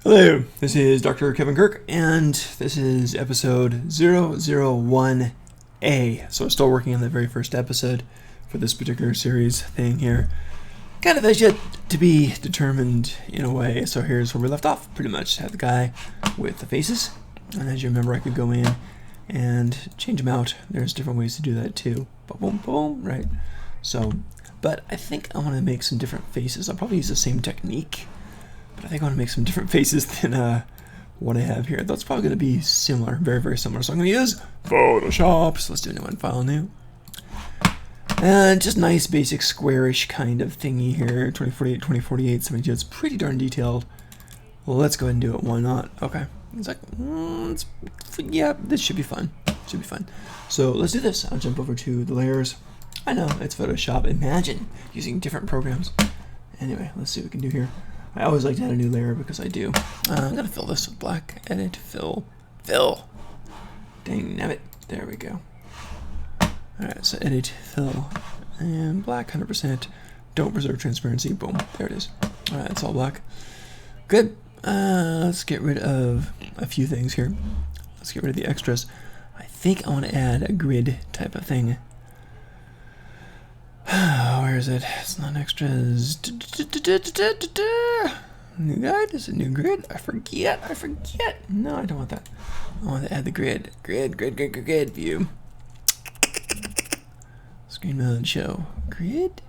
Hello, this is Dr. Kevin Kirk, and this is episode 001A. So I'm still working on the very first episode for this particular series thing here. Kind of as yet to be determined in a way. So here's where we left off, pretty much. Had the guy with the faces, and as you remember, I could go in and change them out. There's different ways to do that too. Boom, boom, right? So, but I think I want to make some different faces. I'll probably use the same technique, but I think I want to make some different faces than what I have here. That's probably going to be similar, very, very similar. So I'm going to use Photoshop. So let's do a new one, file new. And just nice, basic, squarish kind of thingy here. 2048, 2048, 70. It's pretty darn detailed. Well, let's go ahead and do it. Why not? Okay. It's like, yeah, this should be fun. Should be fun. So let's do this. I'll jump over to the layers. I know, it's Photoshop. Imagine using different programs. Anyway, let's see what we can do here. I always like to add a new layer because I do. I'm going to fill this with black. Edit, fill. Dang nabbit. There we go. Alright, so edit, fill, and black 100%. Don't preserve transparency. Boom. There it is. Alright, it's all black. Good. Let's get rid of a few things here. Let's get rid of the extras. I think I want to add a grid type of thing. Where is it? It's not extras. New guide? Is it new grid? I forget. No, I don't want that. I want to add the grid. Grid view. Screen mode show. Grid?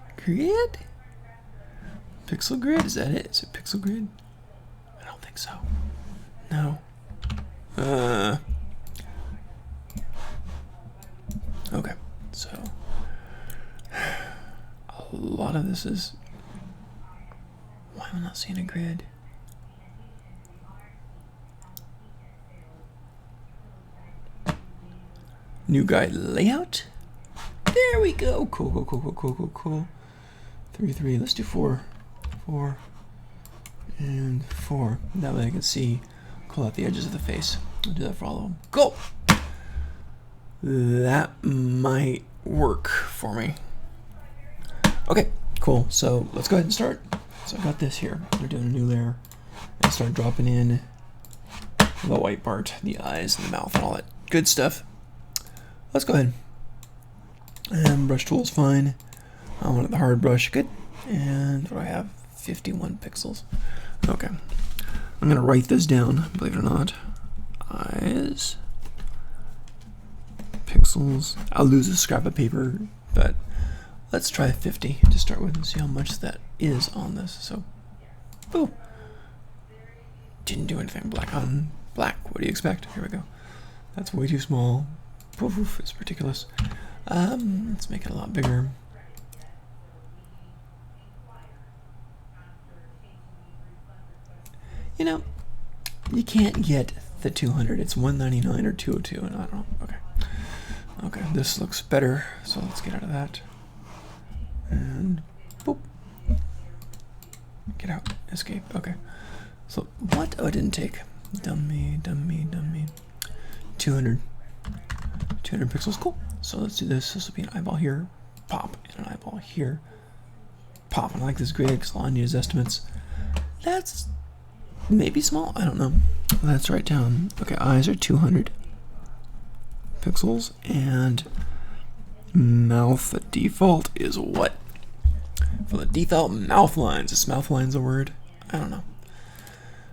Pixel grid? Is that it? Is it pixel grid? I don't think so. No. Okay, so a lot of this is, why am I not seeing a grid? New guide layout. There we go. Cool. 3. Let's do 4, and 4. That way I can see, call out the edges of the face. I'll do that for all of them. Cool. That might work for me. Okay, cool. So let's go ahead and start. So I got this here. We're doing a new layer and start dropping in the white part, the eyes and the mouth and all that good stuff. Let's go ahead. And brush tool's fine. I wanted the hard brush. Good. And what do I have? 51 pixels. Okay. I'm going to write this down, believe it or not. Eyes. Pixels. I'll lose a scrap of paper, but let's try 50 to start with and see how much that is on this. So, boo. Didn't do anything. Black on black. What do you expect? Here we go. That's way too small. Poof, it's ridiculous. Let's make it a lot bigger. You know, you can't get the 200. It's 199 or 202, and I don't know. Okay, this looks better, so let's get out of that. And boop. Get out. Escape. Okay. So what? Oh, I didn't take. Dummy. 200 pixels. Cool. So let's do this. This will be an eyeball here. Pop. And an eyeball here. Pop. I like this grid because all I need is estimates. That's maybe small. I don't know. Let's write down. Okay, eyes are 200 pixels. And mouth, the default is what? For the default, mouth lines. Is mouth lines a word? I don't know.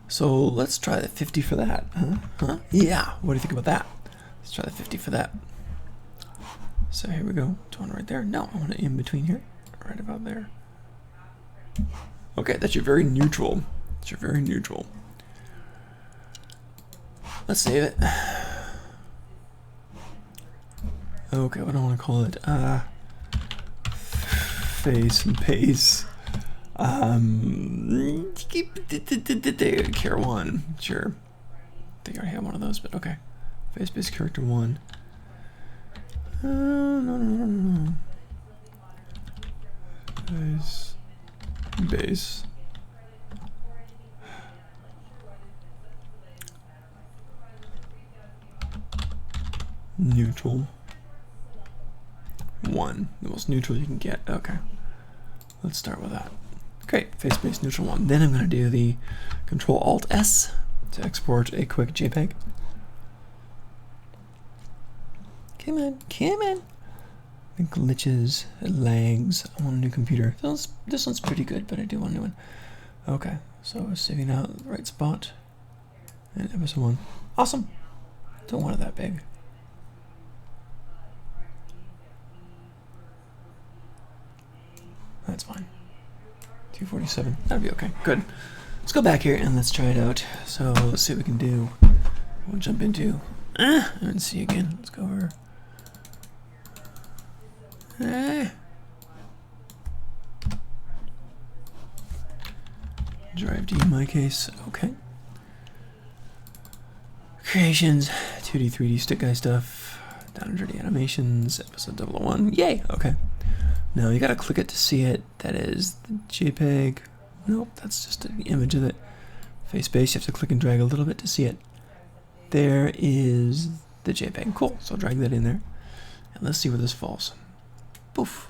So let's try the 50 for that. Huh? Yeah. What do you think about that? Let's try the 50 for that. So here we go. Do I want it right there? No, I want it in between here. Right about there. Okay, that's your very neutral. Let's save it. Okay, what do I want to call it? Face and pace. Care 1. Sure. I think I already have one of those, but okay. Face base character 1. No. Face base. Neutral. 1. The most neutral you can get. Okay. Let's start with that. Great, face-based neutral one. Then I'm going to do the Control-Alt-S to export a quick JPEG. Come on, come on. It glitches, it lags. I want a new computer. This one's pretty good, but I do want a new one. Okay, so saving out the right spot. And episode 1. Awesome. Don't want it that big. That's fine. 247. That'll be okay. Good. Let's go back here and let's try it out. So let's see what we can do. We'll jump into and see again. Let's go over. Drive D in my case. Okay. Creations, 2D, 3D stick guy stuff. Down and DirtyAnimations, episode 001. Yay! Okay. Now you gotta click it to see it. That is the JPEG. Nope, that's just an image of it. Face base, you have to click and drag a little bit to see it. There is the JPEG. Cool. So I'll drag that in there. And let's see where this falls. Poof.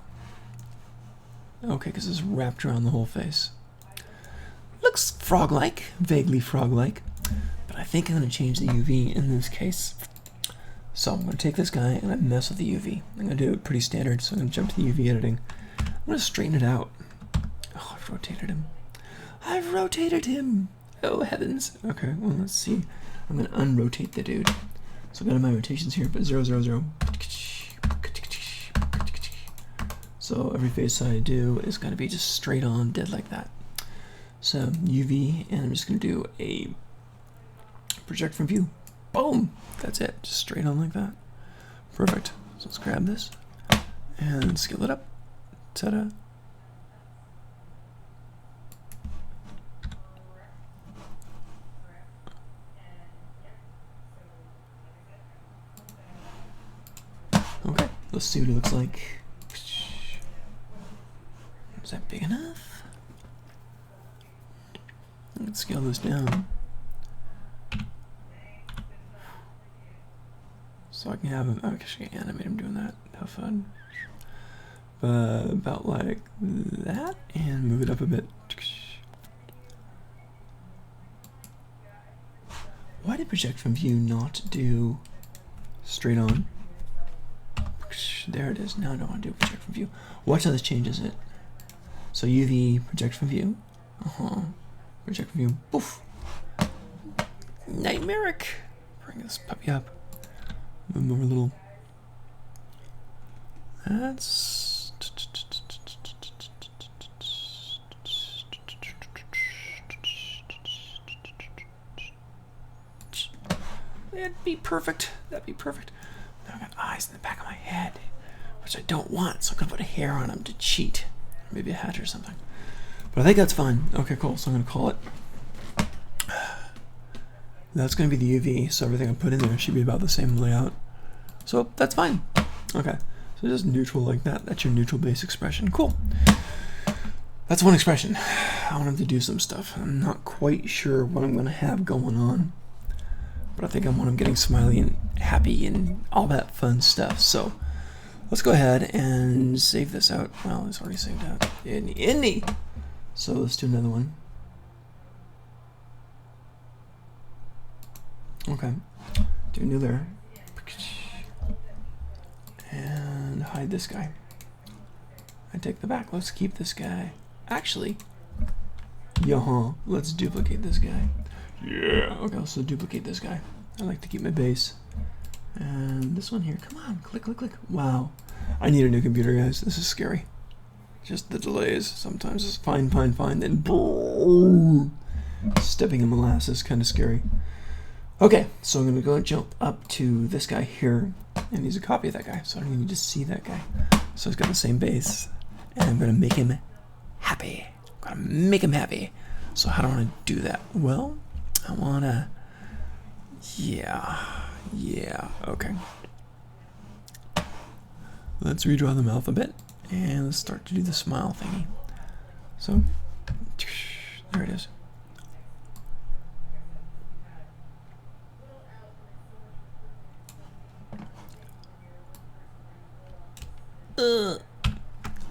Okay, because it's wrapped around the whole face. Looks frog-like, vaguely frog-like. But I think I'm going to change the UV in this case. So I'm going to take this guy and I mess with the UV. I'm going to do it pretty standard, so I'm going to jump to the UV editing. I'm going to straighten it out. Oh, I've rotated him. I've rotated him! Oh, heavens. Okay, well, let's see. I'm going to unrotate the dude. So I've got my rotations here, but 0, 0, 0. So every face I do is going to be just straight on, dead like that. So UV, and I'm just going to do a project from view. Boom! That's it. Just straight on like that. Perfect. So let's grab this and scale it up. Ta-da! Okay, let's see what it looks like. Is that big enough? Let's scale this down. So I can have him, actually animate him doing that. Have fun. About like that, and move it up a bit. Why did project from view not do straight on? There it is. Now I don't want to do project from view. Watch how this changes it. So UV, project from view. Project from view. Poof. Nightmaric. Bring this puppy up. Move him over a little. That's. That'd be perfect. That'd be perfect. Now I got eyes in the back of my head, which I don't want, so I'm gonna put a hair on him to cheat. Maybe a hat or something. But I think that's fine. Okay, cool. So I'm gonna call it. That's gonna be the UV, so everything I put in there should be about the same layout. So that's fine. Okay. So just neutral like that. That's your neutral base expression. Cool. That's one expression. I want him to do some stuff. I'm not quite sure what I'm gonna have going on, but I think I want him getting smiley and happy and all that fun stuff. So let's go ahead and save this out. Well, it's already saved out. Indie. So let's do another one. Okay. Do a new layer. And hide this guy. I take the back. Let's keep this guy. Actually, let's duplicate this guy. Yeah. Okay, let's duplicate this guy. I like to keep my base. And this one here. Come on. Click, click, click. Wow. I need a new computer, guys. This is scary. Just the delays. Sometimes it's fine, fine, fine. Then boom. Stepping in molasses. Kind of scary. Okay, so I'm going to go and jump up to this guy here. And he's a copy of that guy, so I don't even need to see that guy. So he's got the same base. And I'm going to make him happy. I'm going to make him happy. So how do I want to do that? Well, I want to... Yeah, okay. Let's redraw the mouth a bit. And let's start to do the smile thingy. So, there it is.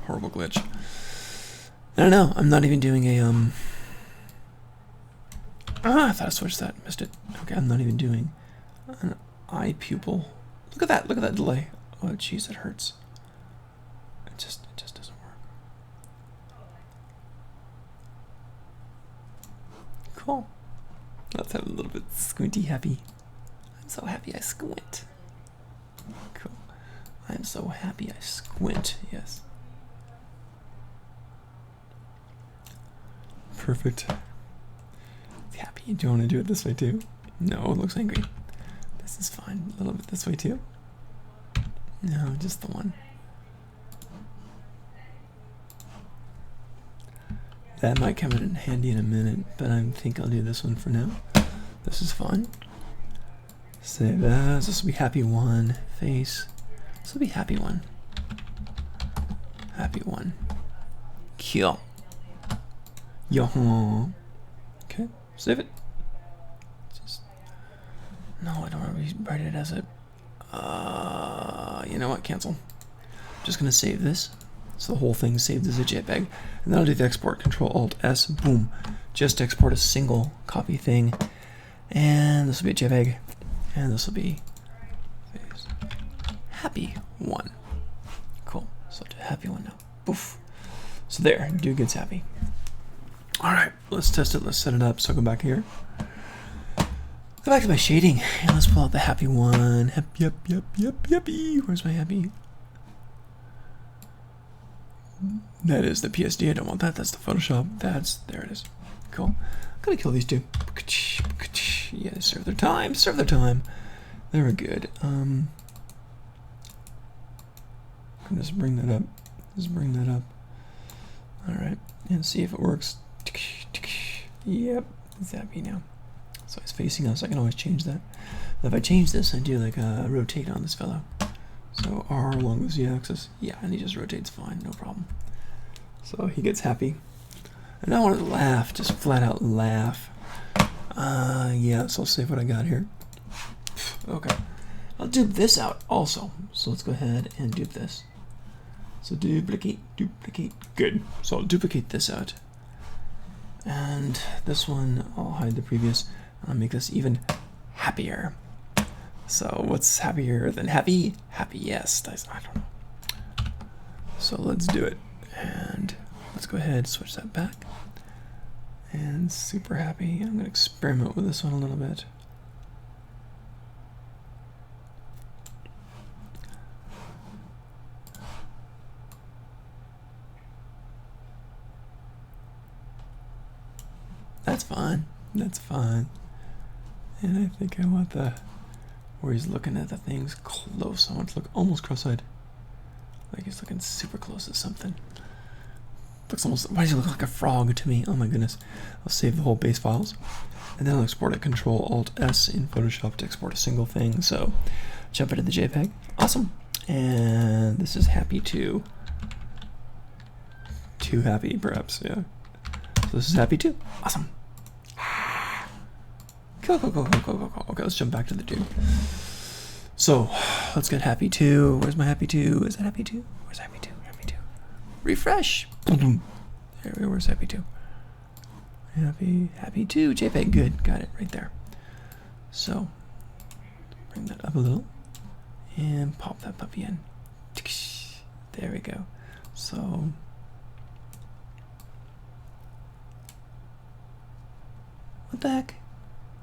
Horrible glitch. I don't know. I'm not even doing a I thought I switched that. Missed it. Okay, I'm not even doing an eye pupil. Look at that. Look at that delay. Oh, jeez, it hurts. It just doesn't work. Cool. Let's have a little bit squinty happy. I'm so happy I squint. Cool. I'm so happy I squint. Yes. Perfect. It's happy. Do you want to do it this way too? No, it looks angry. This is fine. A little bit this way too. No, just the one. That might come in handy in a minute, but I think I'll do this one for now. This is fun. Save as. This will be happy one. Face. This will be happy one. Happy one. Kill. Yo. Okay, save it. Just no, I don't want to rewrite it as a. You know what? Cancel. I'm just gonna save this, so the whole thing's saved as a JPEG, and then I'll do the export. Control Alt S. Boom. Just export a single copy thing, and this will be a JPEG, and this will be happy one. Cool. So to happy one now. Poof. So there, dude gets happy. All right, let's test it. Let's set it up. So I'll go back here. Go back to my shading, and let's pull out the happy one. Happy. Where's my happy? That is the PSD. I don't want that. That's the Photoshop. There it is. Cool. I'm gonna kill these two. Yeah, serve their time. Serve their time. They were good. Just bring that up. Just bring that up. All right, and see if it works. Yep, it's happy now. So it's facing us. I can always change that. If I change this, I do like a rotate on this fellow. So R along the Z-axis. Yeah, and he just rotates fine, no problem. So he gets happy. And I want to laugh, just flat out laugh. Yeah, so I'll save what I got here. Okay. I'll dupe this out also. So let's go ahead and dupe this. So duplicate. Good. So I'll duplicate this out. And this one, I'll hide the previous. I'll make this even happier. So what's happier than happy? Happy, yes. I don't know. So let's do it. And let's go ahead and switch that back. And super happy. I'm going to experiment with this one a little bit. That's fine. That's fine. And I think I want the where he's looking at the things close. I want to look almost cross-eyed. Like he's looking super close at something. Looks almost, why does he look like a frog to me? Oh my goodness. I'll save the whole base files. And then I'll export it. Control Alt S in Photoshop to export a single thing. So jump into the JPEG. Awesome. And this is happy too. Too happy, perhaps, yeah. So this is happy too. Awesome. Go. Okay, let's jump back to the dude. So let's get happy 2. Where's my happy 2? Is that happy 2? Where's happy 2? Happy 2. Refresh. Boom. There we go. Where's happy 2? Happy 2. JPEG. Good. Got it right there. So bring that up a little and pop that puppy in. There we go. So what the heck?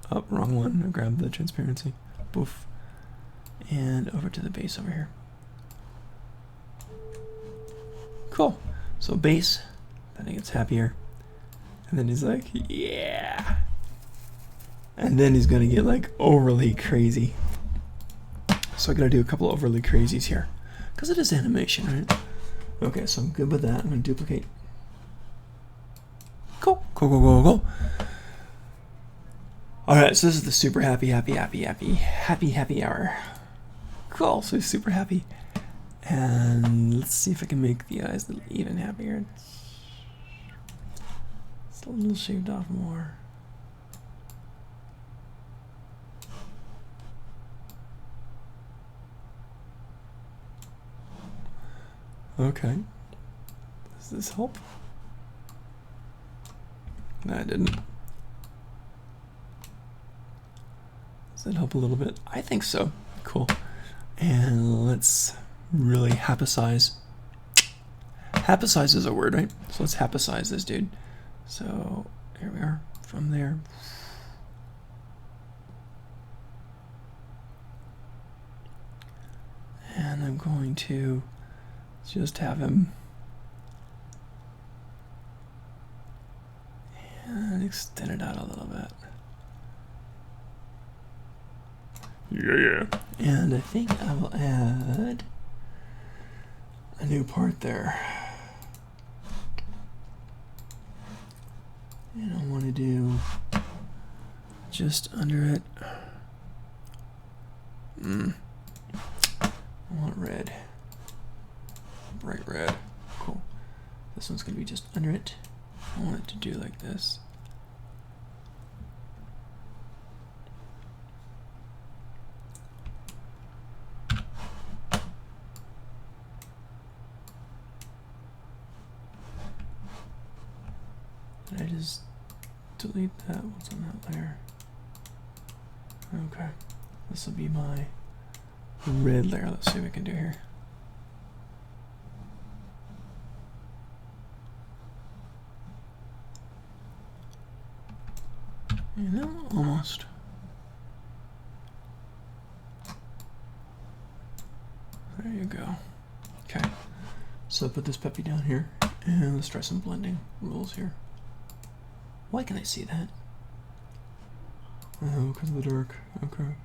Oh, wrong one. I grabbed the transparency. Boof. And over to the base over here. Cool. So base, then he gets happier. And then he's like, yeah. And then he's gonna get like overly crazy. So I gotta do a couple overly crazies here. Because it is animation, right? Okay, so I'm good with that. I'm gonna duplicate. Cool. Alright, so this is the super happy hour. Cool, so he's super happy. And let's see if I can make the eyes a little even happier. It's a little shaved off more. Okay. Does this help? No, I didn't. Does that help a little bit? I think so. Cool. And let's really hapicize. Hapicize is a word, right? So let's hapicize this dude. So here we are from there. And I'm going to just have him and extend it out a little bit. Yeah. And I think I will add a new part there. And I want to do just under it. I want red. Bright red. Cool. This one's going to be just under it. I want it to do like this. Did I just delete that? What's on that layer? Okay. This will be my red layer. Let's see what we can do here. You know, almost. There you go. Okay. So put this puppy down here, and let's try some blending rules here. Why can I see that? Oh, because of the dark. Okay.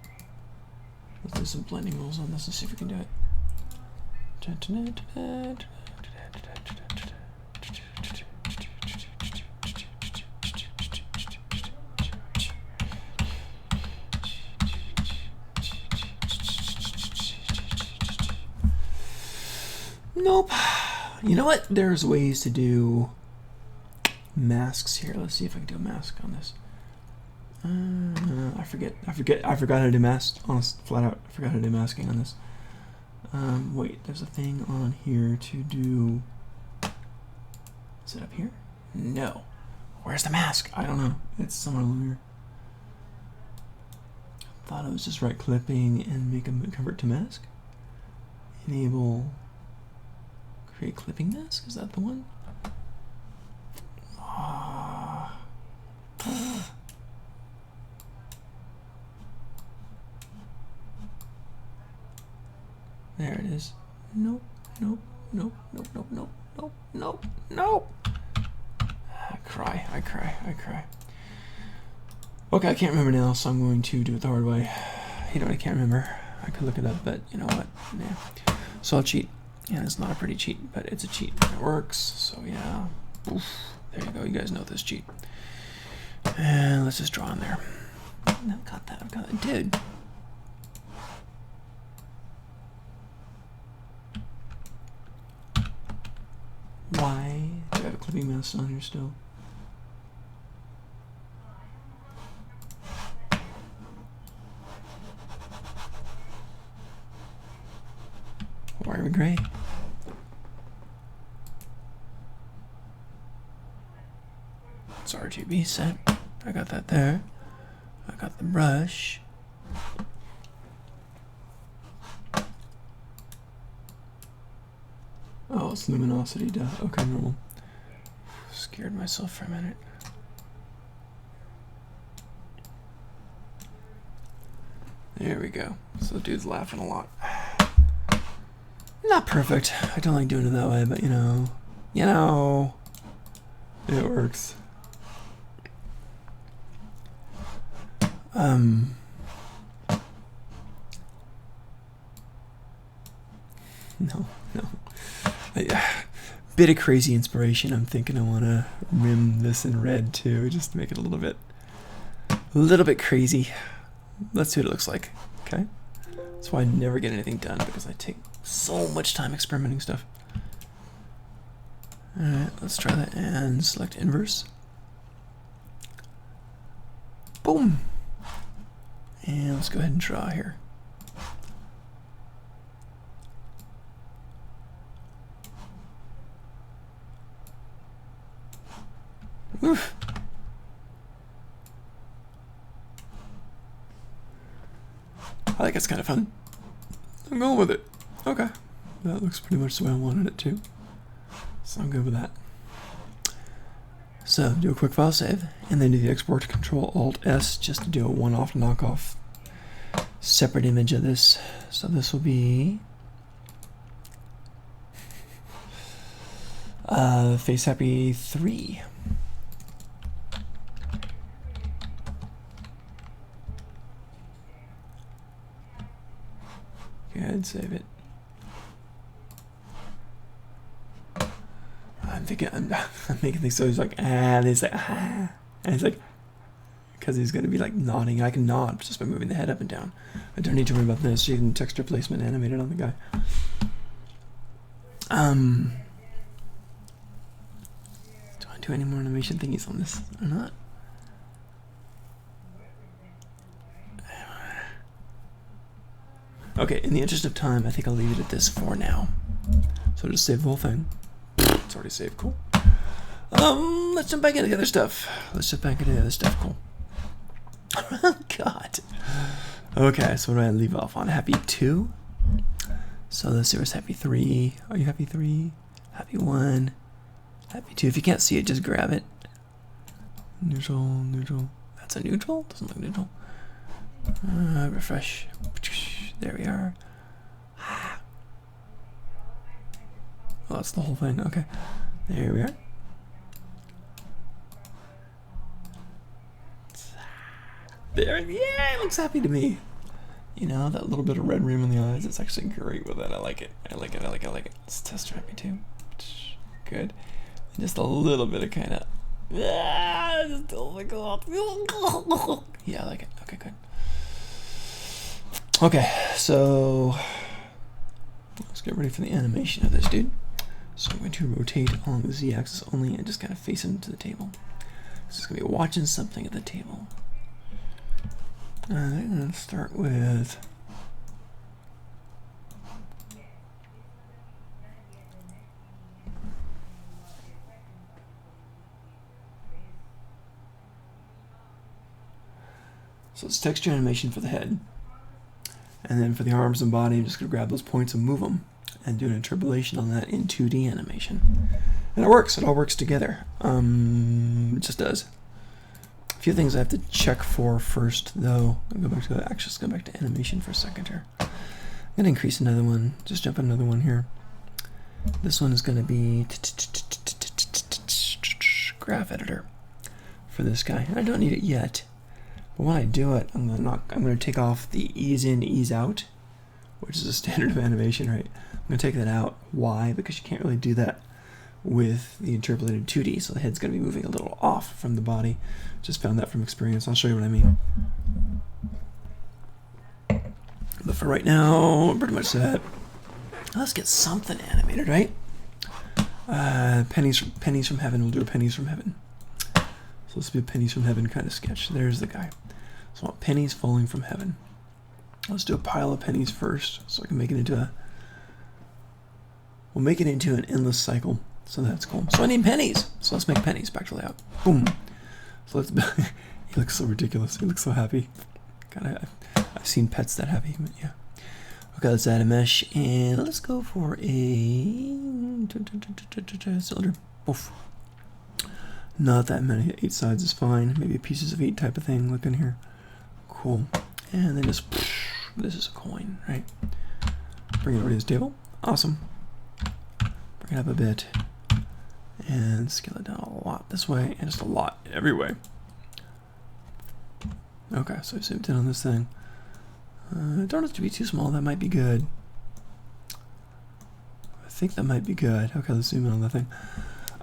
Let's do some blending rules on this and see if we can do it. Nope. You know what? There's ways to do masks here. Let's see if I can do a mask on this. I forgot how to do masks. Honest, flat out, I forgot how to do masking on this. Wait, there's a thing on here to do. Is it up here? No. Where's the mask? I don't know. It's somewhere over here. Thought it was just right clipping and make a convert to mask. Enable. Create clipping mask. Is that the one? There it is. Nope, nope, nope, nope, nope, nope, nope, nope, nope. I cry. Okay, I can't remember now, so I'm going to do it the hard way. You know what, I can't remember. I could look it up, but you know what? Yeah. So I'll cheat. And it's not a pretty cheat, but it's a cheat. It works, so yeah. Oof. There you go, you guys know this cheat. And let's just draw in there. I've got that, dude. Why do I have a clipping mask on here still? Why are we gray? It's RGB set. I got that there. I got the brush. Oh, it's luminosity, duh. Okay, normal. Scared myself for a minute. There we go. So the dude's laughing a lot. Not perfect. I don't like doing it that way, but you know, it works. No. Bit of crazy inspiration. I'm thinking I want to rim this in red too, just to make it a little bit crazy. Let's see what it looks like. Okay. That's why I never get anything done, because I take so much time experimenting stuff. Alright, let's try that and select inverse. Boom! And let's go ahead and draw here. Oof. I think it's kind of fun. I'm going with it. Okay. That looks pretty much the way I wanted it to. So I'm good with that. So do a quick file save, and then do the export Control-Alt-S just to do a one-off knockoff separate image of this. So this will be Face Happy 3. Go ahead and save it. I'm thinking, I'm making things so he's like, and he's like, and he's like, because he's going to be like nodding. I can nod just by moving the head up and down. I don't need to worry about this. You can texture placement animated on the guy. Do I do any more animation thingies on this or not? Okay, in the interest of time, I think I'll leave it at this for now. So just save the whole thing. It's already saved, cool. Let's jump back into the other stuff. Cool. God. Okay, so what do I leave off on? Happy 2? So let's see, where's Happy 3? Are you Happy 3? Happy 1? Happy 2? If you can't see it, just grab it. Neutral. That's a neutral? Doesn't look neutral. Refresh. There we are. Oh, that's the whole thing. Okay. There we are. There, yeah, it looks happy to me. You know, that little bit of red rim in the eyes, it's actually great with it. I like it. Let's test Happy 2. Good. And just a little bit of kind of, oh my God. Yeah, I like it. Okay, good. Okay, so let's get ready for the animation of this dude. So I'm going to rotate along the Z-axis only and just kind of face him to the table. So it's going to be watching something at the table. I'm going to start with so it's texture animation for the head. And then for the arms and body, I'm just going to grab those points and move them and do an interpolation on that in 2D animation. And it works. It all works together. It just does. A few things I have to check for first, though. I'll go back to the, actually, let's go back to animation for a second here. I'm going to increase another one. Just jump another one here. This one is going to be graph editor for this guy. And I don't need it yet. But when I do it, I'm going to take off the ease in, ease out, which is a standard of animation, right? I'm going to take that out. Why? Because you can't really do that with the interpolated 2D, so the head's going to be moving a little off from the body. Just found that from experience. I'll show you what I mean. But for right now, I'm pretty much set. Let's get something animated, right? Pennies from Heaven. We'll do a Pennies from Heaven. So this will be a Pennies from Heaven kind of sketch. There's the guy. So I want pennies falling from heaven. Let's do a pile of pennies first, so I can make it into a... We'll make it into an endless cycle. So that's cool. So I need pennies. So let's make pennies. Back to layout. Boom. So let's... He looks so ridiculous. He looks so happy. God, I've seen pets that happy, but yeah. Okay, let's add a mesh, and let's go for a cylinder. Oof. Not that many. 8 sides is fine. Maybe pieces of 8 type of thing. Look in here. Cool. And then just, this is a coin, right? Bring it over to this table. Awesome. Bring it up a bit. And scale it down a lot this way, and just a lot every way. Okay, so I zoomed in on this thing. Don't have to be too small. That might be good. I think that might be good. Okay, let's zoom in on that thing.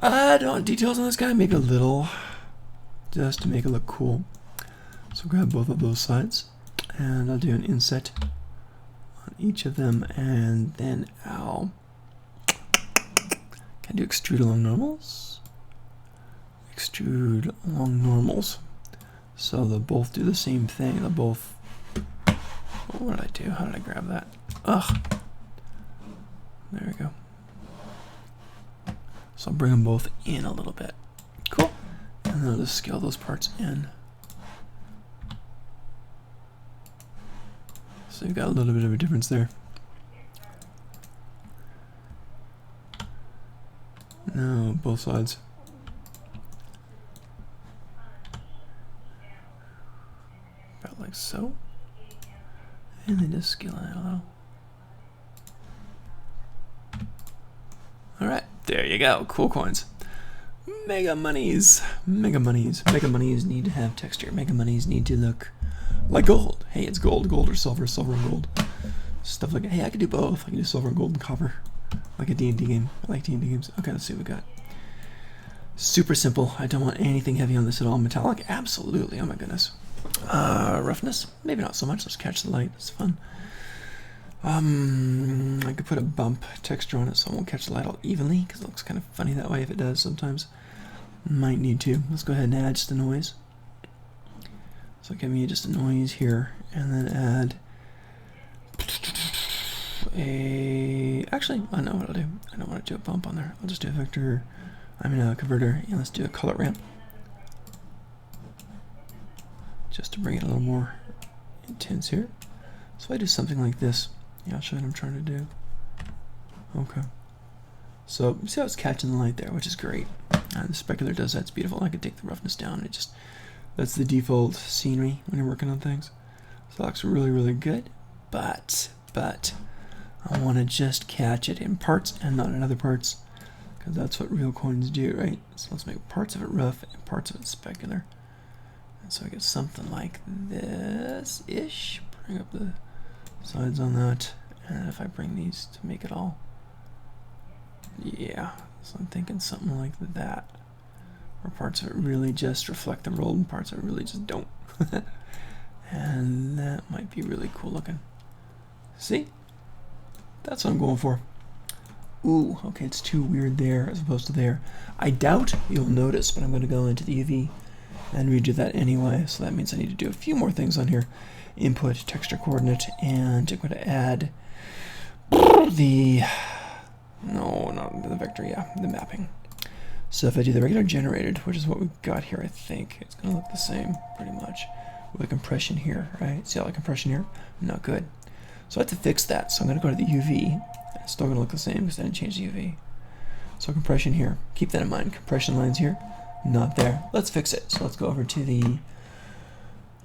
I don't want details on this guy. Maybe a little, just to make it look cool. So grab both of those sides, and I'll do an inset on each of them, and then I'll can I do extrude along normals? Extrude along normals. So they'll both do the same thing. They'll both. What did I do? How did I grab that? Ugh. There we go. So I'll bring them both in a little bit. Cool. And then I'll just scale those parts in. So you've got a little bit of a difference there. No, both sides. About like so. And then just scale it a little. Alright, there you go. Cool coins. Mega monies. Mega monies. Mega monies need to have texture. Mega monies need to look like gold. Hey, it's gold. Gold or silver. Silver and gold. Stuff like that. Hey, I could do both. I can do silver and gold and copper. Like a D&D game. I like D&D games. Okay, let's see what we got. Super simple. I don't want anything heavy on this at all. Metallic? Absolutely. Oh my goodness. Roughness? Maybe not so much. Let's catch the light. It's fun. I could put a bump texture on it so it won't catch the light all evenly, because it looks kind of funny that way if it does sometimes. Might need to. Let's go ahead and add just a noise. So give me just a noise here, and then add a... Actually, I know what I'll do. I don't want to do a bump on there. I'll just do a vector, a converter, and let's do a color ramp. Just to bring it a little more intense here. So I do something like this. Yeah, I'll show you what I'm trying to do. Okay. So you see how it's catching the light there, which is great. The specular does that. It's beautiful. I could take the roughness down. It just, that's the default scenery when you're working on things. So that looks really, really good. But I want to just catch it in parts and not in other parts, because that's what real coins do, right? So let's make parts of it rough and parts of it specular. And so I get something like this-ish. Bring up the sides on that, and if I bring these to make it all, yeah, so I'm thinking something like that, where parts of it really just reflect the world and parts of it really just don't. And that might be really cool looking. See? That's what I'm going for. Ooh, okay, it's too weird there as opposed to there. I doubt you'll notice, but I'm going to go into the UV and redo that anyway, so that means I need to do a few more things on here. Input, texture coordinate, and I'm going to add the, no, not the vector, yeah, the mapping. So if I do the regular generated, which is what we've got here, I think, it's going to look the same, pretty much, with a compression here, right? See how the compression here? Not good. So I have to fix that, so I'm going to go to the UV. It's still going to look the same because I didn't change the UV. So compression here, keep that in mind. Compression lines here, not there. Let's fix it. So let's go over to the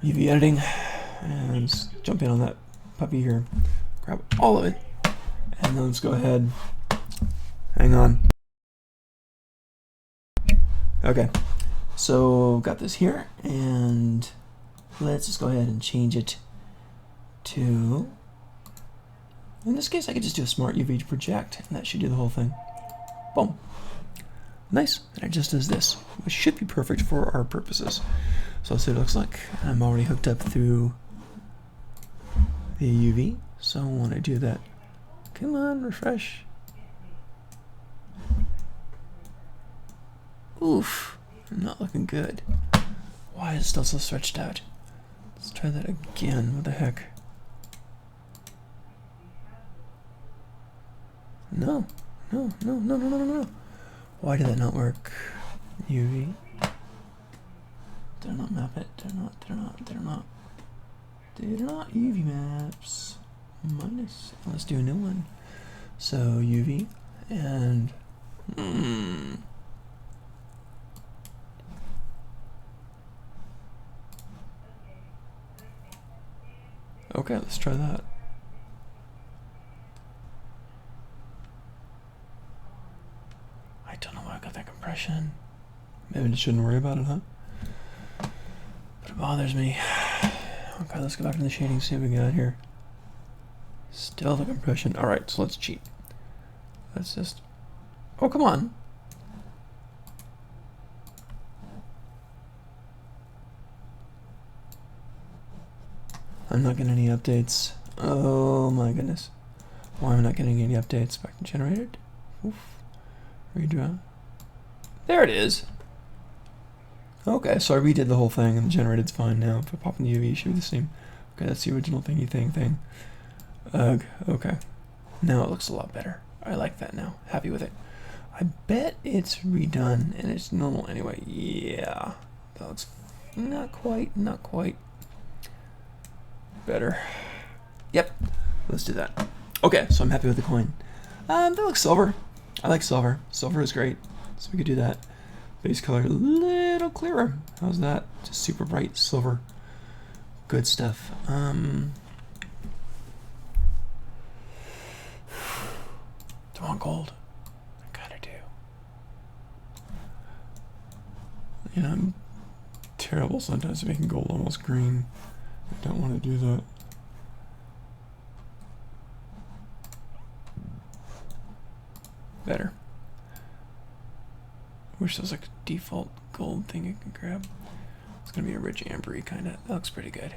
UV editing and jump in on that puppy here. Grab all of it, and then let's go ahead. Hang on. Okay, so got this here, and let's just go ahead and change it to, in this case I could just do a smart UV to project, and that should do the whole thing. Boom. Nice, and it just does this, which should be perfect for our purposes. So let's see what it looks like. I'm already hooked up through the UV, so when I do that, come on, refresh. Oof, not looking good. Why is it still so stretched out? Let's try that again. What the heck? No. Why did that not work? UV. Did I not map it? Did I not? UV maps. Minus. Let's do a new one. So UV and okay, let's try that. I don't know why I got that compression. Maybe I just shouldn't worry about it, huh? But it bothers me. Okay, let's go back to the shading, see what we got here. Still the compression. Alright, so let's cheat. Let's just... Oh, come on. I'm not getting any updates. Oh my goodness. Why am I not getting any updates? Back to generated. Oof. Redraw. There it is. Okay, so I redid the whole thing and the generated's fine now. If I pop in the UV, it should be the same. Okay, that's the original thingy thing. Ugh, okay. Now it looks a lot better. I like that now. Happy with it. I bet it's redone and it's normal anyway. Yeah. That looks not quite better. Yep, let's do that. Okay, so I'm happy with the coin. That looks silver. I like silver. Silver is great, so we could do that. Base color a little clearer. How's that? Just super bright silver. Good stuff. Do I want gold? I kinda do. Yeah, I'm terrible sometimes at making gold almost green. I don't want to do that. Better. I wish there was like a default gold thing you can grab. It's gonna be a rich ambery kind of. That looks pretty good.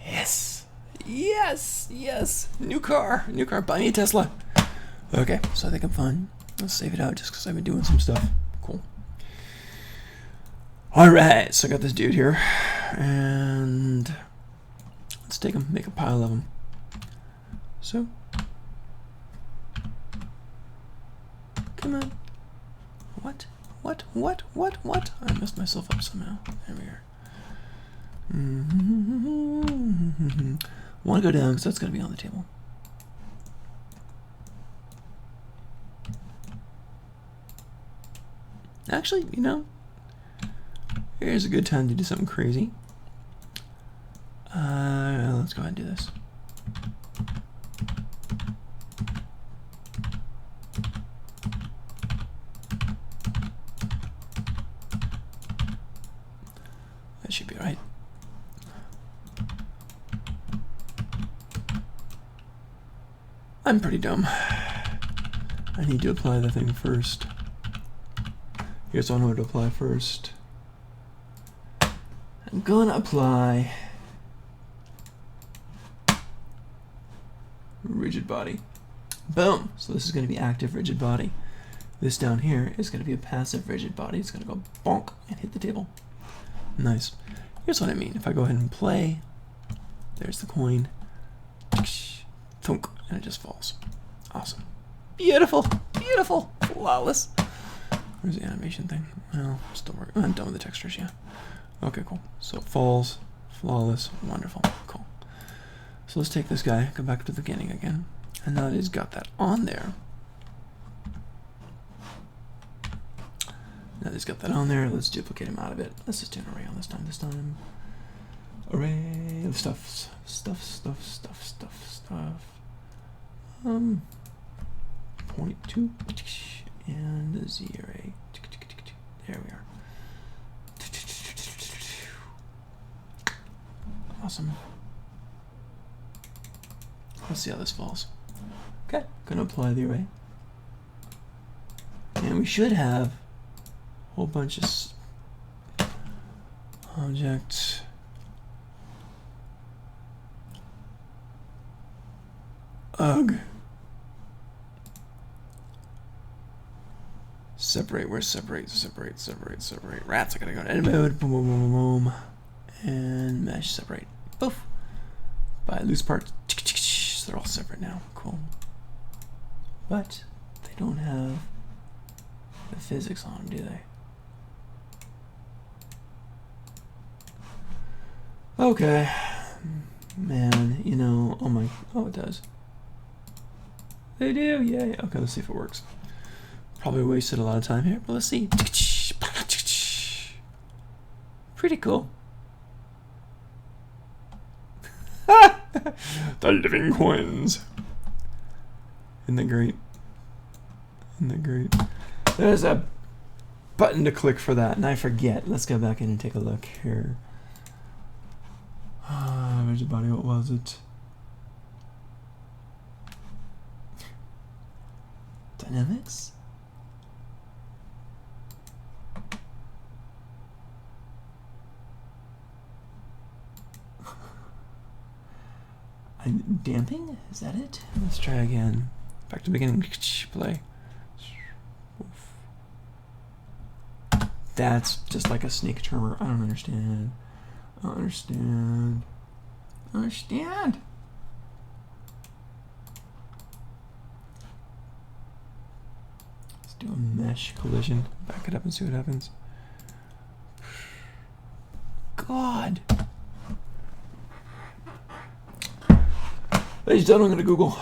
Yes, yes, yes. New car, new car. Buy me a Tesla. Okay, so I think I'm fine. Let's save it out just because I've been doing some stuff. Cool. All right, so I got this dude here, and let's take him, make a pile of them. So, come on. What? I messed myself up somehow. There we are. Want to go down because that's going to be on the table. Actually, you know, here's a good time to do something crazy. Let's go ahead and do this. That should be right. I'm pretty dumb. I need to apply the thing first. Here's one way to apply first. I'm gonna apply rigid body. Boom! So this is gonna be active rigid body. This down here is gonna be a passive rigid body. It's gonna go bonk and hit the table. Nice. Here's what I mean. If I go ahead and play, there's the coin. Thunk, and it just falls. Awesome. Beautiful. Beautiful. Flawless. Where's the animation thing? Well, still working. I'm done with the textures, yeah. Okay, cool. So it falls. Flawless. Wonderful. Cool. So let's take this guy, go back to the beginning again. And now that he's got that on there. Now that he's got that on there, let's duplicate him out of it. Let's just do an array on this time. Array of stuff. Point 2 and a Z array. There we are. Awesome. Let's see how this falls. Okay, gonna apply the array. And we should have a whole bunch of objects. Ugh. Separate, where's separate? Rats, I gotta go to edit mode, boom, and mesh, separate, poof. By loose parts, so they're all separate now, cool. But they don't have the physics on them, do they? Okay, man, you know, oh, it does. They do, yay. Okay, let's see if it works. Probably wasted a lot of time here, but let's see. Pretty cool. The living coins. Isn't that great? Isn't that great? There's a button to click for that, and I forget. Let's go back in and take a look here. Rigid body, what was it? Dynamics? Damping? Is that it? Let's try again. Back to beginning. Play. That's just like a snake charmer. I don't understand. Understand. Let's do a mesh collision. Back it up and see what happens. God. Ladies and gentlemen, I'm gonna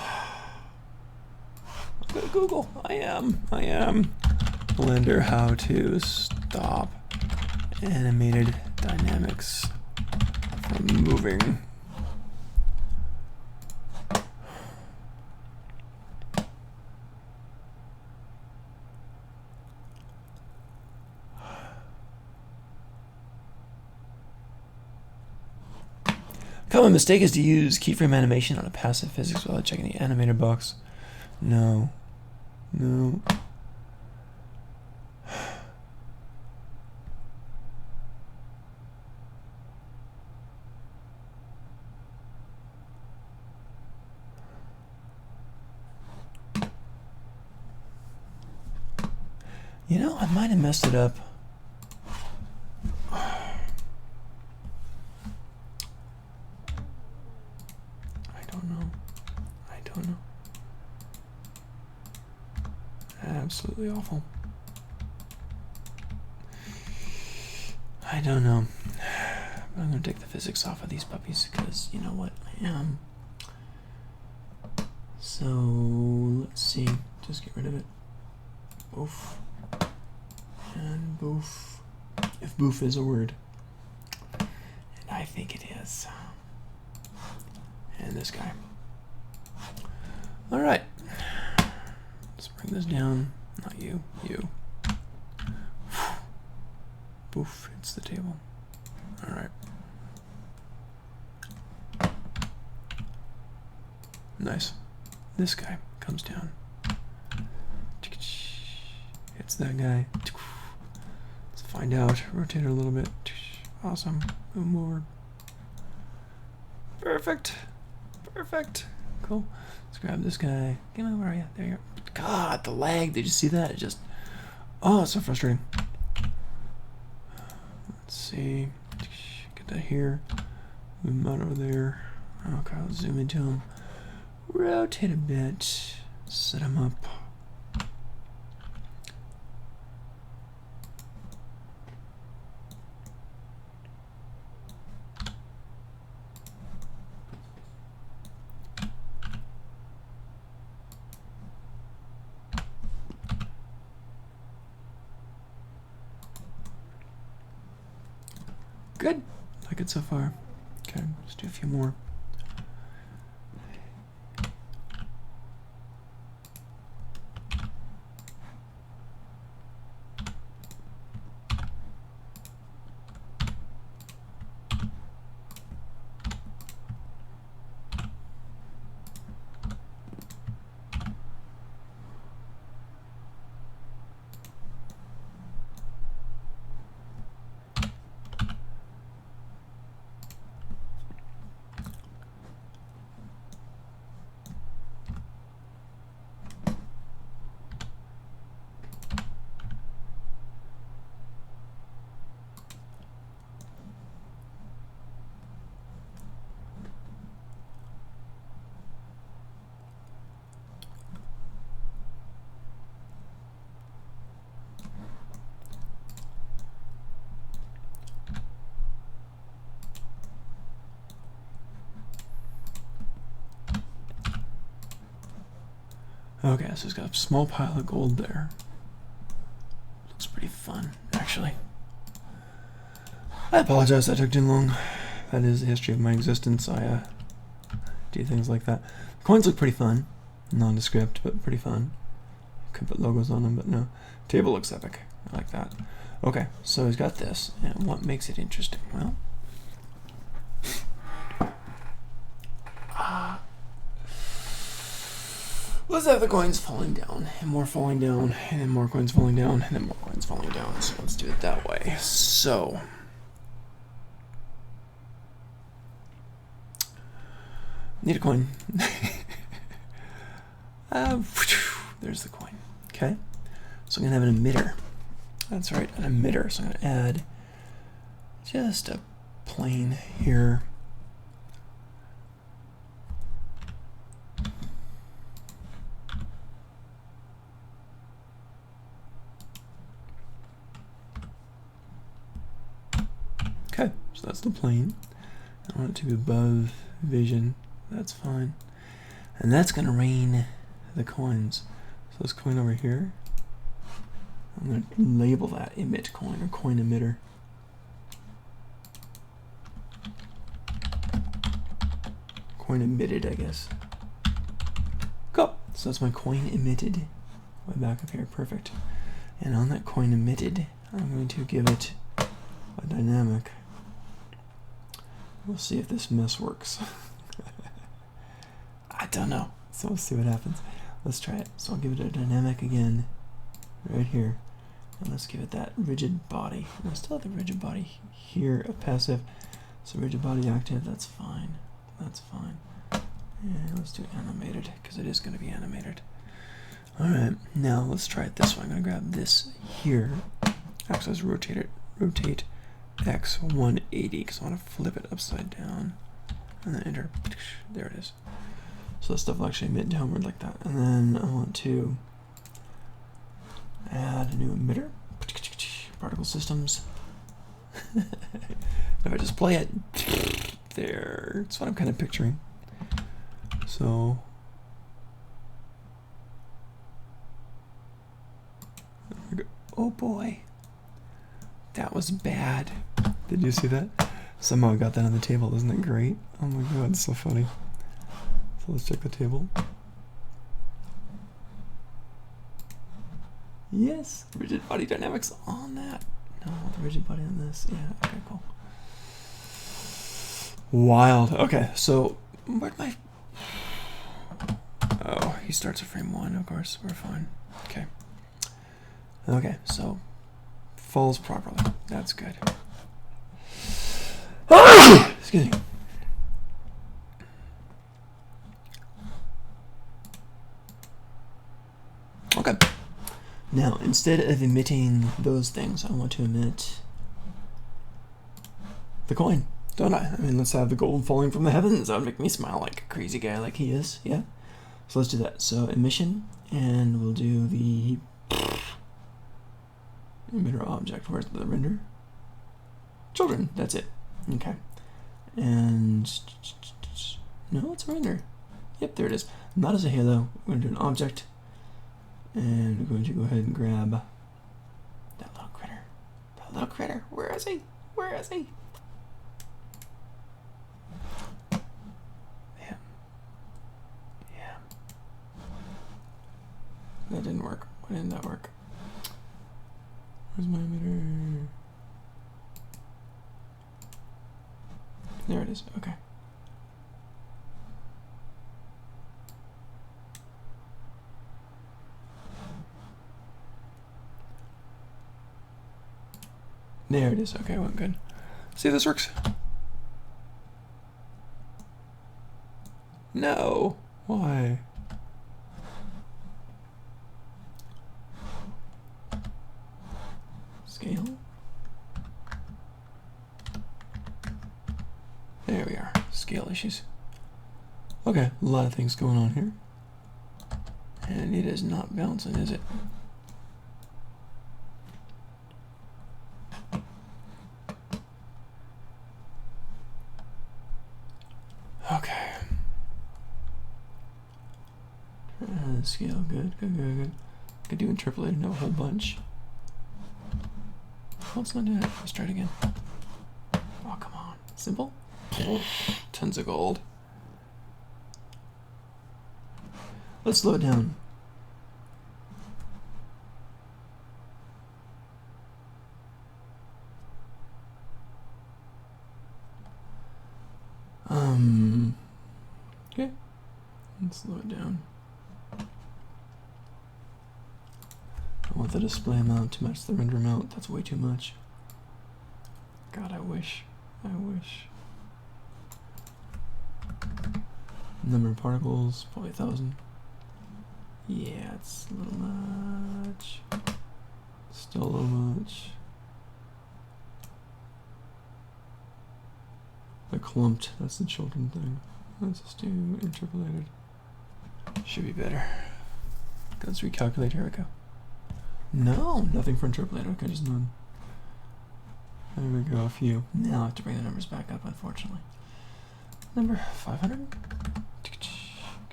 Google. I am. Blender how to stop animated dynamics from moving. Common mistake is to use keyframe animation on a passive physics without checking the animator box. No. You know, I might have messed it up. I don't know. Absolutely awful. I don't know. I'm gonna take the physics off of these puppies because you know what I am. So let's see. Just get rid of it. Boof. And boof. If boof is a word. And I think it is. And this guy. Alright. Let's bring this down. Not you. You. Boof. Hits the table. Alright. Nice. This guy comes down. Hits that guy. Let's find out. Rotate it a little bit. Awesome. Move over. Perfect. Cool. Let's grab this guy. Get over, where are you? There you go. God, the lag. Did you see that? It just... Oh, it's so frustrating. Let's see. Get that here. Move him out over there. Okay, let's zoom into him. Rotate a bit. Set him up. Good. Like it so far. Okay, let's do a few more. Okay, so it's got a small pile of gold there. Looks pretty fun, actually. I apologize that took too long. That is the history of my existence. I do things like that. Coins look pretty fun. Nondescript, but pretty fun. Could put logos on them, but no. Table looks epic. I like that. Okay, so he's got this. And what makes it interesting? Well... let's have the coins falling down, and more falling down, and then more coins falling down, and then more coins falling down. So let's do it that way. So, need a coin. There's the coin. Okay, so I'm gonna have an emitter. That's right, an emitter. So I'm gonna add just a plane here. So that's the plane. I want it to be above vision. That's fine. And that's going to rain the coins. So this coin over here, I'm going to label that emit coin or coin emitter. Coin emitted, I guess. Cool. So that's my coin emitted. Way back up here, perfect. And on that coin emitted, I'm going to give it a dynamic. We'll see if this mess works. I don't know. So we'll see what happens. Let's try it. So I'll give it a dynamic again, right here. And let's give it that rigid body. And I still have the rigid body here, a passive. So rigid body active, that's fine. That's fine. And let's do animated, because it is going to be animated. Alright, now let's try it this way. I'm going to grab this here. Actually, let's rotate it. Rotate X 180, because I want to flip it upside down. And then enter. There it is. So that stuff will actually emit downward like that. And then I want to add a new emitter. Particle systems. If I just play it, there. That's what I'm kind of picturing. So there we go. Oh boy, that was bad. Did you see that? Somehow I got that on the table. Isn't that great? Oh my god, it's so funny. So let's check the table. Yes, rigid body dynamics on that. No, the rigid body on this. Yeah, okay, cool. Wild. Okay, so where'd my... Oh, he starts at frame 1, of course. We're fine. Okay. Okay, so falls properly. That's good. Excuse me. Okay. Now, instead of emitting those things, I want to emit the coin, don't I? I mean, let's have the gold falling from the heavens. That would make me smile like a crazy guy like he is, yeah? So let's do that. So emission, and we'll do the emitter object. Where's the render? Children, that's it. Okay. And no, it's a render. Yep, there it is. Not as a halo. We're going to do an object. And we're going to go ahead and grab that little critter. That little critter. Where is he? Where is he? Yeah. Yeah. That didn't work. Why didn't that work? Where's my emitter? There it is. Okay. There it is. Okay, went good. See if this works. No. Why? Scale. There we are. Scale issues. Okay, a lot of things going on here. And it is not bouncing, is it? Okay. Scale, good, good, good, good. Could do interpolated, no, a whole bunch. Oh, it's not doing it. Let's try it again. Oh, come on. Simple? Tons of gold. Let's slow it down. Okay. Let's slow it down. I want the display amount to match the render amount. That's way too much. God, I wish. I wish. Number of particles, probably 1,000. Yeah, it's a little much. Still a little much. The clumped, that's the children thing. Let's just do interpolated. Should be better. Let's recalculate. Here we go. No, nothing for interpolated. Okay, just none. There we go, a few. Now I have to bring the numbers back up, unfortunately. Number 500.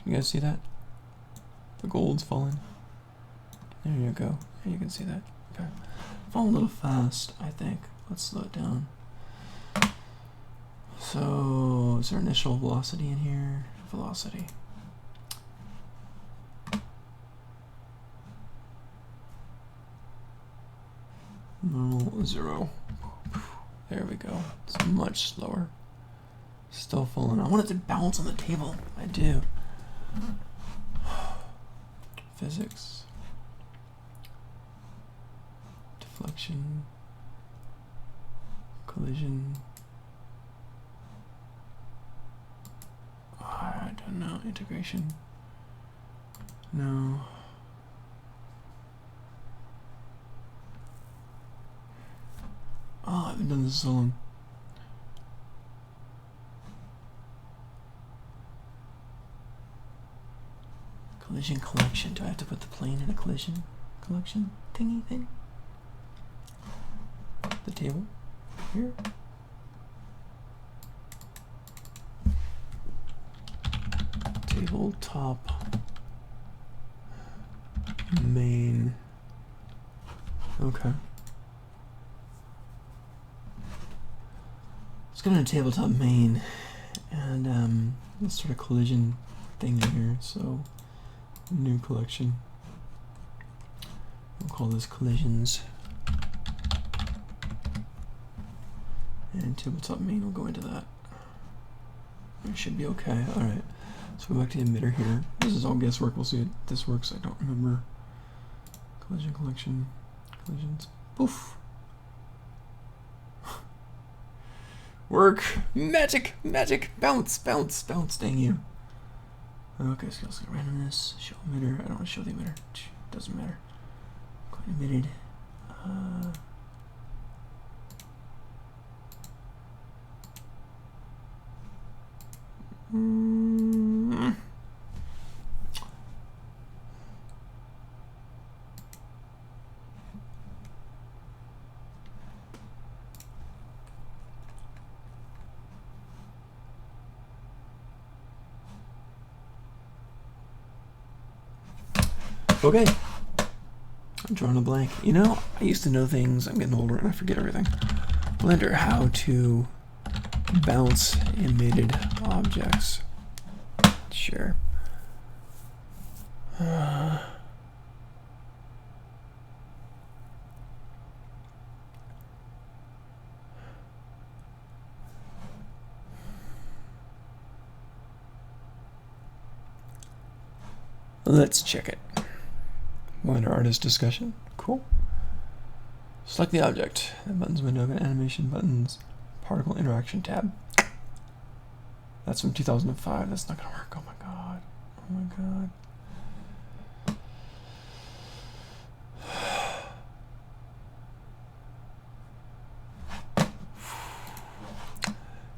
Can you guys see that? The gold's falling. There you go. You can see that. Okay. Falling a little fast, I think. Let's slow it down. So, is there initial velocity in here? Velocity. Normal 0. There we go. It's much slower. Still falling. I want it to bounce on the table. I do. Physics. Deflection. Collision. I don't know. Integration. No. Oh, I haven't done this so long. Collision collection. Do I have to put the plane in a collision collection thingy thing? The table here. Tabletop main. Okay. Let's go to tabletop main and let's start a collision thing in here. So new collection. We'll call this collisions. And tabletop main will go into that. It should be okay. Alright. So go back to the emitter here. This is all guesswork. We'll see if this works. I don't remember. Collision collection. Collisions. Poof. Work. Magic. Magic. Bounce. Bounce. Bounce. Dang you. Okay, so let's get randomness. Show emitter. I don't want to show the emitter. Doesn't matter. Quite emitted. Okay. I'm drawing a blank. You know, I used to know things. I'm getting older and I forget everything. Blender, how to bounce emitted objects. Sure. Let's check it. Blender artist discussion. Cool. Select the object. The buttons window, got animation buttons, particle interaction tab. That's from 2005. That's not gonna work. Oh my god. Oh my god.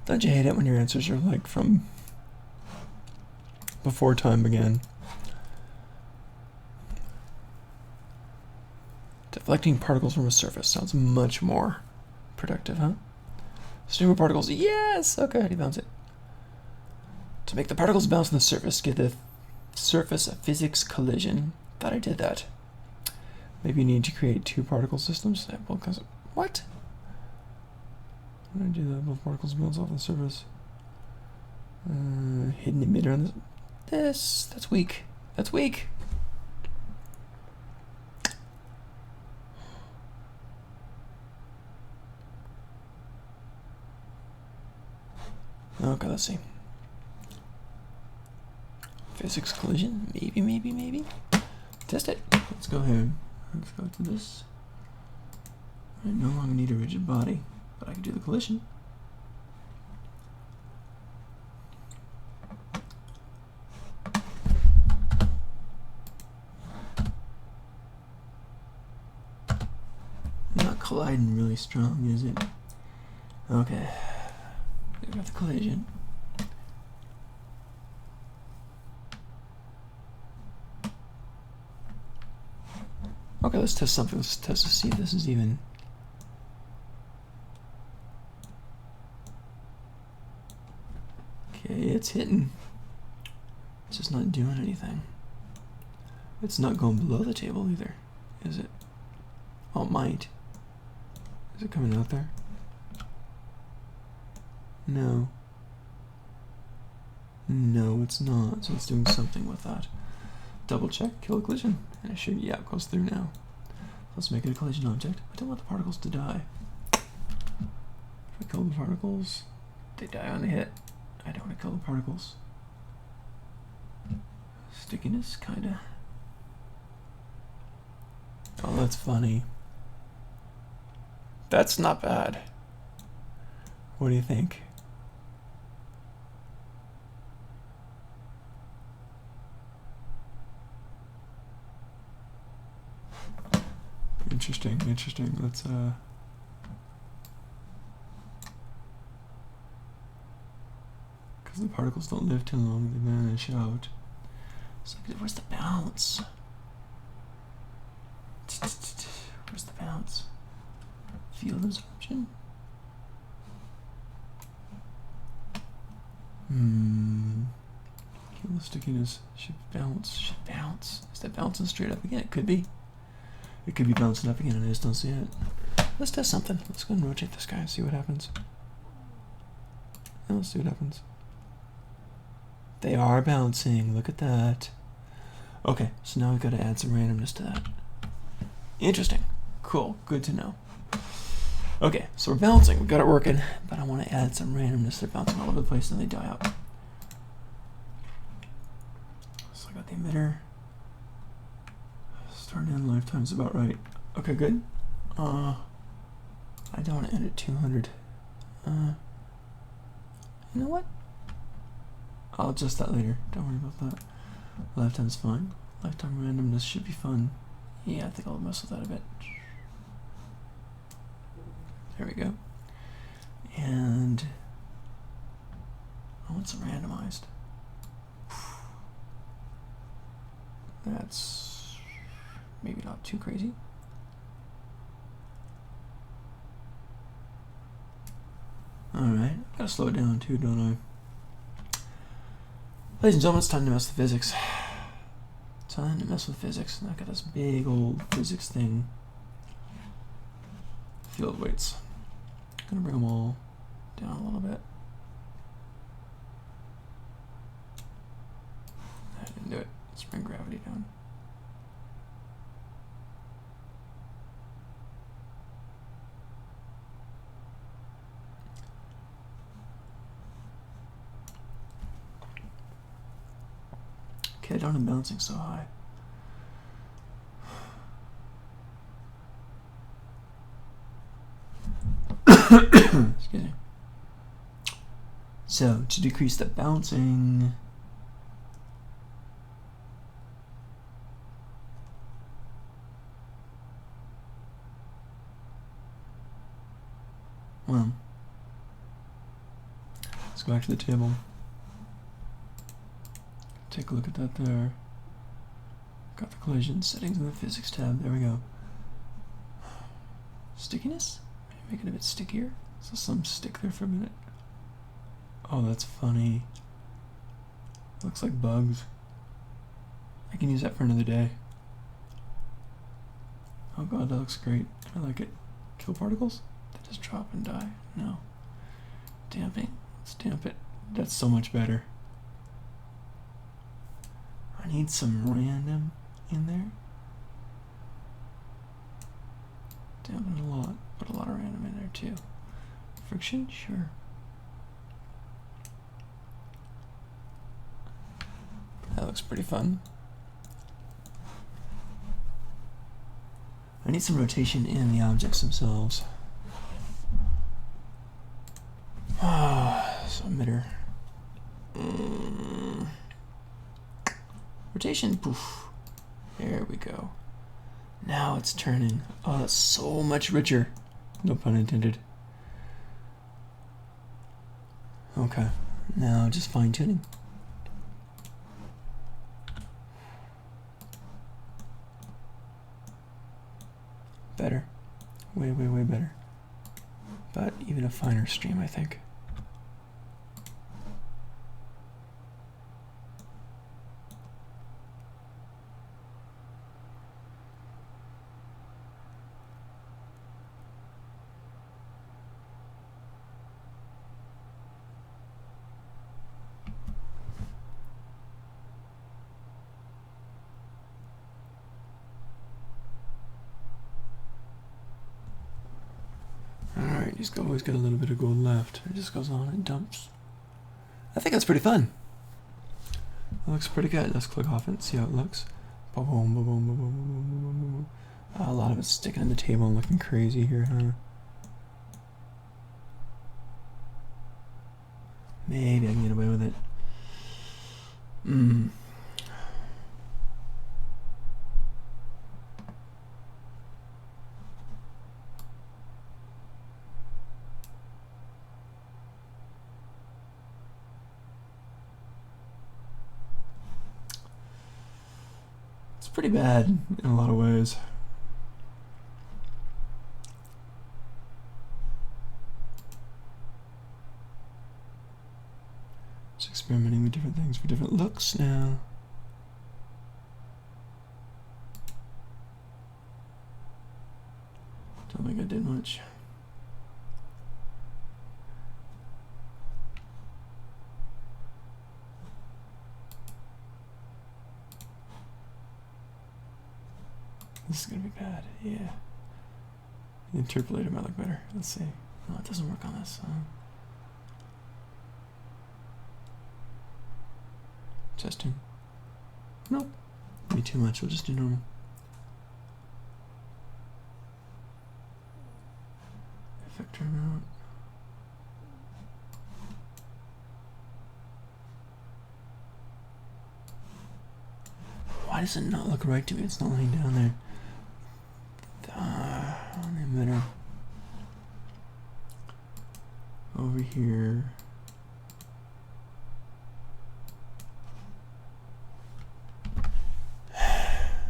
Don't you hate it when your answers are like from before time began? Deflecting particles from a surface sounds much more productive, huh? Stream of particles, yes! Okay, how do you bounce it? To make the particles bounce on the surface, give the surface a physics collision. Thought I did that. Maybe you need to create two particle systems. What? How do I do that? Both particles bounce off the surface. Hidden emitter on this. That's weak. That's weak. Okay, let's see. Physics collision, maybe. Test it. Let's go here. Let's go to this. I no longer need a rigid body, but I can do the collision. Not colliding really strong, is it? Okay. We got the collision. Okay, let's test something. Let's test to see if this is even. Okay, it's hitting. It's just not doing anything. It's not going below the table either, is it? Oh, it might. Is it coming out there? No. No, it's not. So it's doing something with that. Double check, kill a collision. And it should, yeah, it goes through now. Let's make it a collision object. I don't want the particles to die. If I kill the particles, they die on the hit. I don't want to kill the particles. Stickiness, kinda. Oh, that's funny. That's not bad. What do you think? Interesting, interesting. Let's because the particles don't live too long, they vanish out. So where's the bounce? Where's the bounce? Field absorption? Kill the stickiness. Should bounce. Should bounce. Is that bouncing straight up again? It could be. It could be bouncing up again and I just don't see it. Let's test something. Let's go and rotate this guy and see what happens. And let's see what happens. They are bouncing. Look at that. Okay, so now we've got to add some randomness to that. Interesting. Cool. Good to know. Okay, so we're bouncing. We've got it working. But I want to add some randomness. They're bouncing all over the place and they die out. So I got the emitter. Start and end lifetime's about right. Okay, good. I don't want to end at 200. You know what? I'll adjust that later. Don't worry about that. Lifetime's fine. Lifetime randomness should be fun. Yeah, I think I'll mess with that a bit. There we go. And I want some randomized. That's maybe not too crazy. Alright, gotta slow it down too, don't I? Ladies and gentlemen, it's time to mess with physics. Time to mess with physics. And I got this big old physics thing. Field weights. Gonna bring them all down a little bit. I didn't do it. Let's bring gravity down. Okay, I don't am bouncing so high. Excuse me. So, to decrease the bouncing, well, let's go back to the table. Take a look at that there. Got the collision settings in the physics tab. There we go. Stickiness? Maybe make it a bit stickier. So some stick there for a minute. Oh, that's funny. Looks like bugs. I can use that for another day. Oh god, that looks great. I like it. Kill particles? They just drop and die. No. Damping. Let's damp it. That's so much better. I need some random in there. Dampen a lot. Put a lot of random in there too. Friction? Sure. That looks pretty fun. I need some rotation in the objects themselves. So emitter. Rotation, poof. There we go. Now it's turning. Oh, that's so much richer. No pun intended. Okay, now just fine tuning. Better. Way, way, way better. But even a finer stream, I think. He's always got a little bit of gold left. It just goes on and dumps. I think that's pretty fun. It looks pretty good. Let's click off it and see how it looks. Boom, boom, boom, boom, boom, boom, boom, boom. A lot of it's sticking on the table and looking crazy here, huh? Maybe I can get away with it. It's pretty bad in a lot of ways. Just experimenting with different things for different looks now. Don't think I did much. This is gonna be bad, yeah. The interpolator might look better. Let's see. No, it doesn't work on this. Testing. Nope. Maybe too much. We'll just do normal. Effector amount. Why does it not look right to me? It's not laying down there. On the emitter. Over here.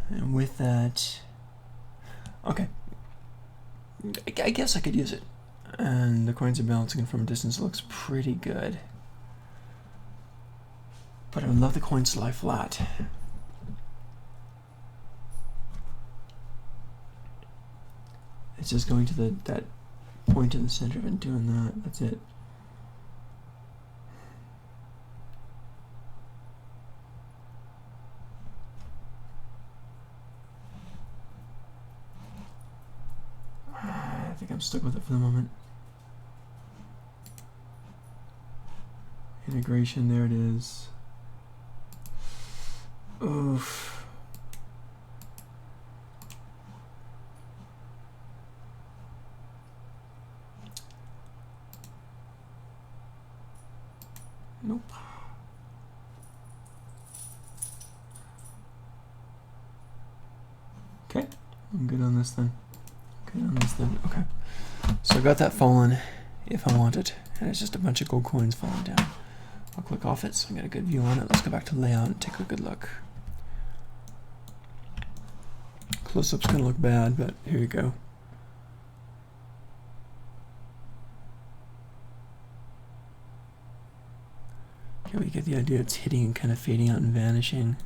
And with that, okay, I guess I could use it. And the coins are balancing from a distance. Looks pretty good. But I would love the coins to lie flat. It's just going to that point in the center of it and doing that. That's it. I think I'm stuck with it for the moment. Integration, there it is. Oof. Nope. Okay, I'm good on this then. Good on this then. Okay. So I got that fallen if I want it, and it's just a bunch of gold coins falling down. I'll click off it so I get a good view on it. Let's go back to layout and take a good look. Close-up's gonna look bad, but here you go. Okay, we get the idea. It's hitting and kind of fading out and vanishing.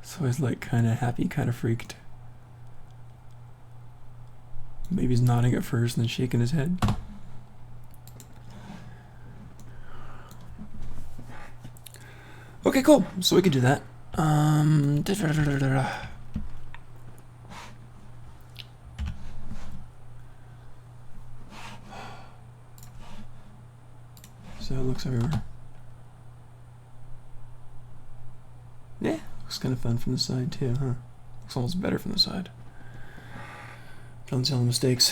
So he's like kind of happy, kind of freaked. Maybe he's nodding at first and then shaking his head. Okay, cool. So we can do that. So it looks everywhere. Yeah, looks kind of fun from the side too, huh? Looks almost better from the side. Don't see all the mistakes.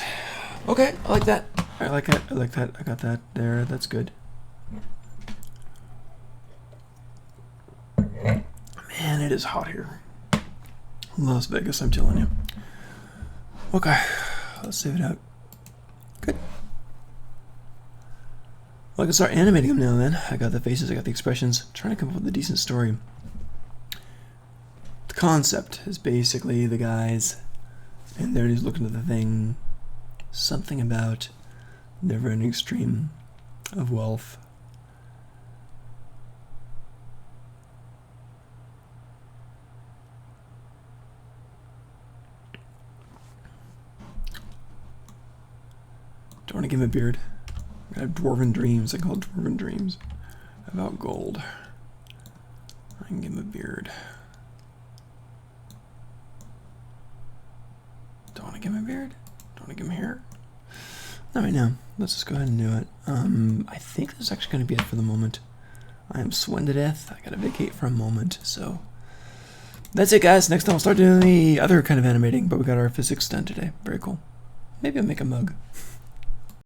Okay, I like that. I like it. I like that. I got that there. That's good. Man, it is hot here. Las Vegas, I'm telling you. Okay, let's save it out. Good. Well, I can start animating them now then. I got the faces, I got the expressions. I'm trying to come up with a decent story. The concept is basically the guys, and there he's looking at the thing. Something about never-ending stream of wealth. Don't want to give him a beard. I have dwarven dreams. I call it dwarven dreams about gold. I can give him a beard. Don't want to give him a beard. want to give him here. All right, now let's just go ahead and do it. I think this is actually going to be it for the moment. I am sweating to death. I gotta vacate for a moment, so that's it, guys. Next time I'll start doing the other kind of animating, but we got our physics done today. Very cool. Maybe I'll make a mug.